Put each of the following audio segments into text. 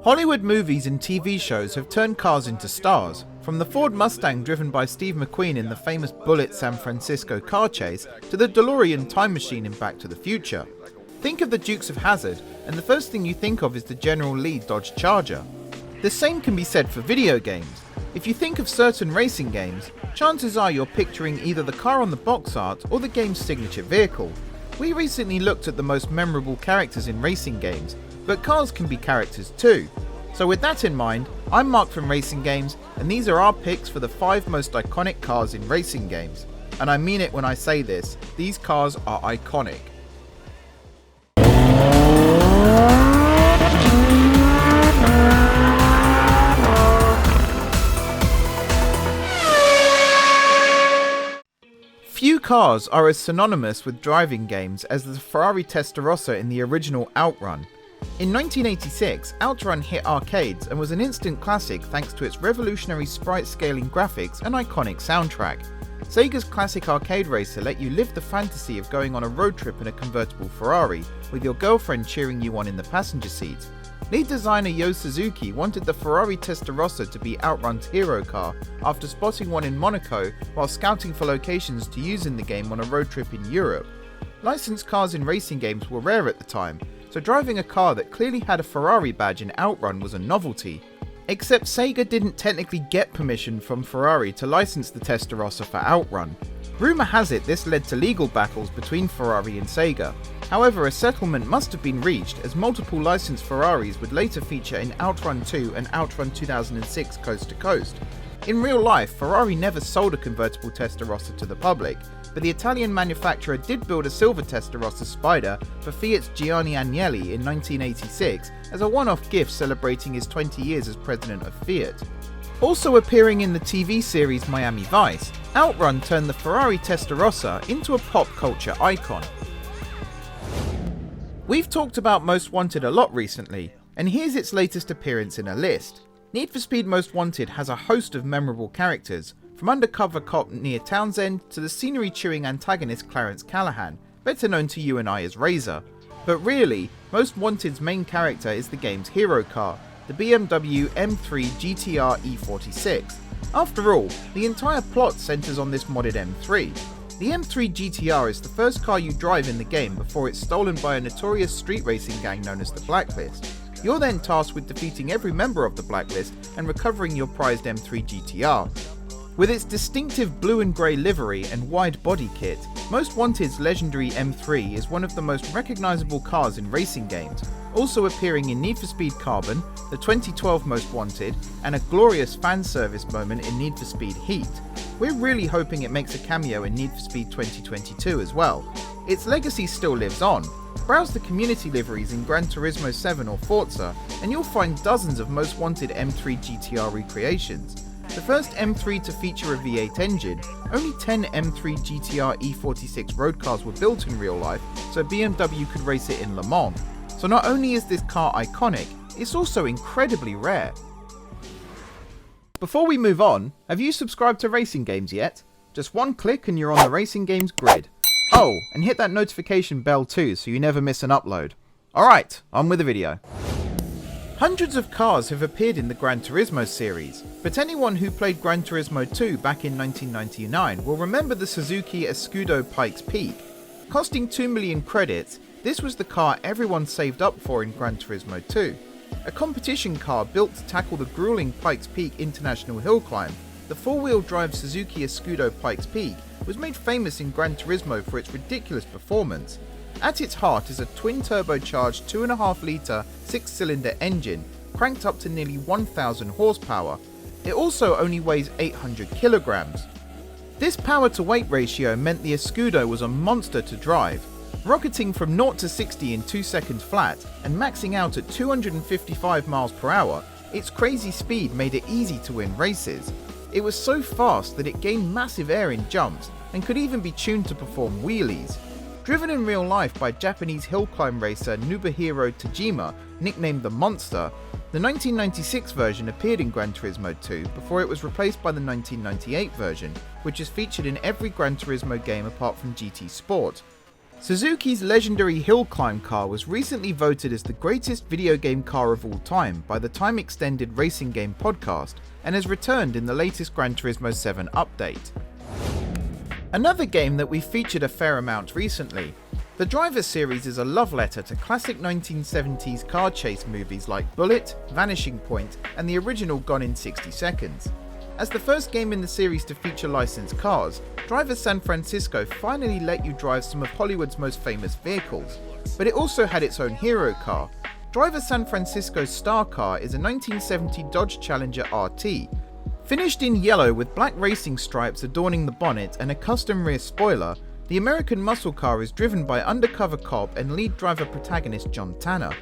Hollywood movies and TV shows have turned cars into stars, from the Ford Mustang driven by Steve McQueen in the famous Bullitt San Francisco car chase to the DeLorean time machine in Back to the Future. Think of the Dukes of Hazzard, and the first thing you think of is the General Lee Dodge Charger. The same can be said for video games. If you think of certain racing games, chances are you're picturing either the car on the box art or the game's signature vehicle. We recently looked at the most memorable characters in racing games, but cars can be characters too. So with that in mind, I'm Mark from Racing Games, and these are our picks for the 5 most iconic cars in racing games. And I mean it when I say this, these cars are iconic. Few cars are as synonymous with driving games as the Ferrari Testarossa in the original OUTRUN. In 1986, OUTRUN hit arcades and was an instant classic thanks to its revolutionary sprite scaling graphics and iconic soundtrack. Sega's classic arcade racer let you live the fantasy of going on a road trip in a convertible Ferrari, with your girlfriend cheering you on in the passenger seat. Lead designer SUZUKI wanted the Ferrari Testarossa to be OUTRUN's hero car after spotting one in Monaco while scouting for locations to use in the game on a road trip in Europe. Licensed cars in racing games were rare at the time, so driving a car that clearly had a Ferrari badge in OUTRUN was a novelty. Except Sega didn't technically get permission from Ferrari to license the Testarossa for OUTRUN. Rumour has it this led to legal battles between Ferrari and Sega. However, a settlement must have been reached as multiple licensed Ferraris would later feature in OUTRUN 2 and OUTRUN 2006 Coast to Coast. In real life, Ferrari never sold a convertible Testarossa to the public, but the Italian manufacturer did build a silver Testarossa Spider for Fiat's Gianni Agnelli in 1986 as a one-off gift celebrating his 20 years as president of Fiat. Also appearing in the TV series Miami Vice, OUTRUN turned the Ferrari Testarossa into a pop culture icon. We've talked about Most Wanted a lot recently, and here's its latest appearance in a list. Need for Speed Most Wanted has a host of memorable characters, from undercover cop Nia Townsend to the scenery-chewing antagonist Clarence Callahan, better known to you and I as Razor. But really, Most Wanted's main character is the game's hero car, the BMW M3 GTR E46. After all, the entire plot centers on this modded M3. The M3 GTR is the first car you drive in the game before it's stolen by a notorious street racing gang known as the Blacklist. You're then tasked with defeating every member of the Blacklist and recovering your prized M3 GTR. With its distinctive blue and grey livery and wide body kit, Most Wanted's legendary M3 is one of the most recognisable cars in racing games, also appearing in Need for Speed Carbon, the 2012 Most Wanted, and a glorious fan service moment in Need for Speed Heat. We're really hoping it makes a cameo in Need for Speed 2022 as well. Its legacy still lives on. Browse the community liveries in Gran Turismo 7 or Forza, and you'll find dozens of Most Wanted M3 GTR recreations. The first M3 to feature a V8 engine, only 10 M3 GTR E46 road cars were built in real life, so BMW could race it in Le Mans. So not only is this car iconic, it's also incredibly rare. Before we move on, have you subscribed to Racing Games yet? Just one click and you're on the Racing Games grid. Oh, and hit that notification bell too so you never miss an upload. Alright, on with the video. Hundreds of cars have appeared in the Gran Turismo series, but anyone who played Gran Turismo 2 back in 1999 will remember the Suzuki ESCUDO Pikes Peak. Costing 2 million credits, this was the car everyone saved up for in Gran Turismo 2. A competition car built to tackle the grueling Pikes Peak International Hill Climb, the 4-wheel drive Suzuki ESCUDO Pikes Peak was made famous in Gran Turismo for its ridiculous performance. At its heart is a twin-turbocharged 2.5-litre 6-cylinder engine, cranked up to nearly 1,000 horsepower. It also only weighs 800 kilograms. This power-to-weight ratio meant the ESCUDO was a monster to drive. Rocketing from 0 to 60 in 2 seconds flat, and maxing out at 255 miles per hour, its crazy speed made it easy to win races. It was so fast that it gained massive air in jumps, and could even be tuned to perform wheelies. Driven in real life by Japanese hill climb racer Nobuhiro Tajima, nicknamed the Monster, the 1996 version appeared in Gran Turismo 2 before it was replaced by the 1998 version, which is featured in every Gran Turismo game apart from GT Sport. Suzuki's legendary hill climb car was recently voted as the greatest video game car of all time by the time extended Racing Game podcast and has returned in the latest Gran Turismo 7 update. Another game that we featured a fair amount recently. The Driver series is a love letter to classic 1970s car chase movies like Bullitt, Vanishing Point, and the original Gone in 60 Seconds. As the first game in the series to feature licensed cars, Driver San Francisco finally let you drive some of Hollywood's most famous vehicles, but it also had its own hero car. Driver San Francisco's star car is a 1970 Dodge Challenger RT. Finished in yellow with black racing stripes adorning the bonnet and a custom rear spoiler, the American muscle car is driven by undercover cop and lead driver protagonist John Tanner.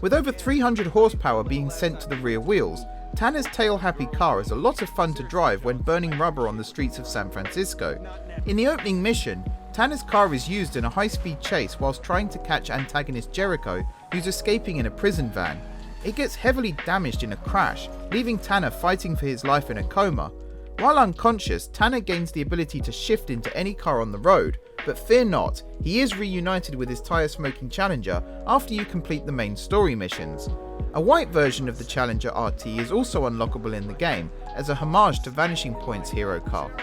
With over 300 horsepower being sent to the rear wheels, Tanner's tail-happy car is a lot of fun to drive when burning rubber on the streets of San Francisco. In the opening mission, Tanner's car is used in a high-speed chase whilst trying to catch antagonist Jericho, who's escaping in a prison van. It gets heavily damaged in a crash, leaving Tanner fighting for his life in a coma. While unconscious, Tanner gains the ability to shift into any car on the road, but fear not, he is reunited with his tyre-smoking Challenger after you complete the main story missions. A white version of the Challenger RT is also unlockable in the game, as a homage to Vanishing Point's hero car.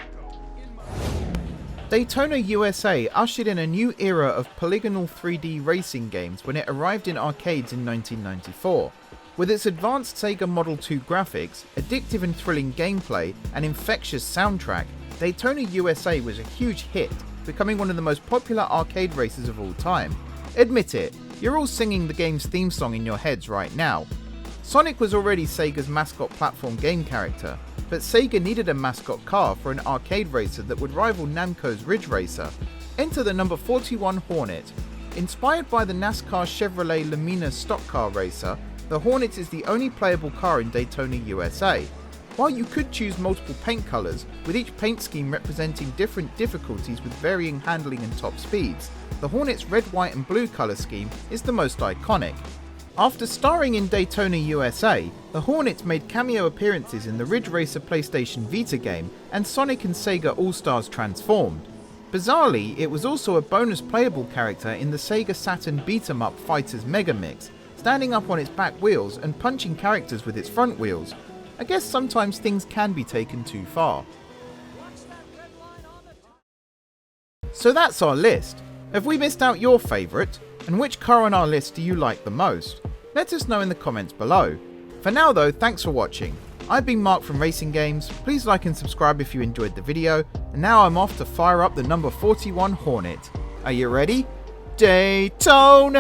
Daytona USA ushered in a new era of polygonal 3D racing games when it arrived in arcades in 1994. With its advanced Sega Model 2 graphics, addictive and thrilling gameplay, and infectious soundtrack, Daytona USA was a huge hit, becoming one of the most popular arcade races of all time. Admit it, you're all singing the game's theme song in your heads right now. Sonic was already Sega's mascot platform game character, but Sega needed a mascot car for an arcade racer that would rival Namco's Ridge Racer. Enter the number 41 Hornet. Inspired by the NASCAR Chevrolet Lamina stock car racer, the Hornet is the only playable car in Daytona USA. While you could choose multiple paint colours, with each paint scheme representing different difficulties with varying handling and top speeds, the Hornet's red, white and blue colour scheme is the most iconic. After starring in Daytona USA, the Hornet made cameo appearances in the Ridge Racer PlayStation Vita game and Sonic and Sega All-Stars Transformed. Bizarrely, it was also a bonus playable character in the Sega Saturn beat-em-up Fighters Mega Mix, standing up on its back wheels and punching characters with its front wheels. I guess sometimes things can be taken too far. So that's our list. Have we missed out your favourite? And which car on our list do you like the most? Let us know in the comments below. For now though, thanks for watching. I've been Mark from Racing Games, please like and subscribe if you enjoyed the video, and now I'm off to fire up the number 41 Hornet. Are you ready? Daytona!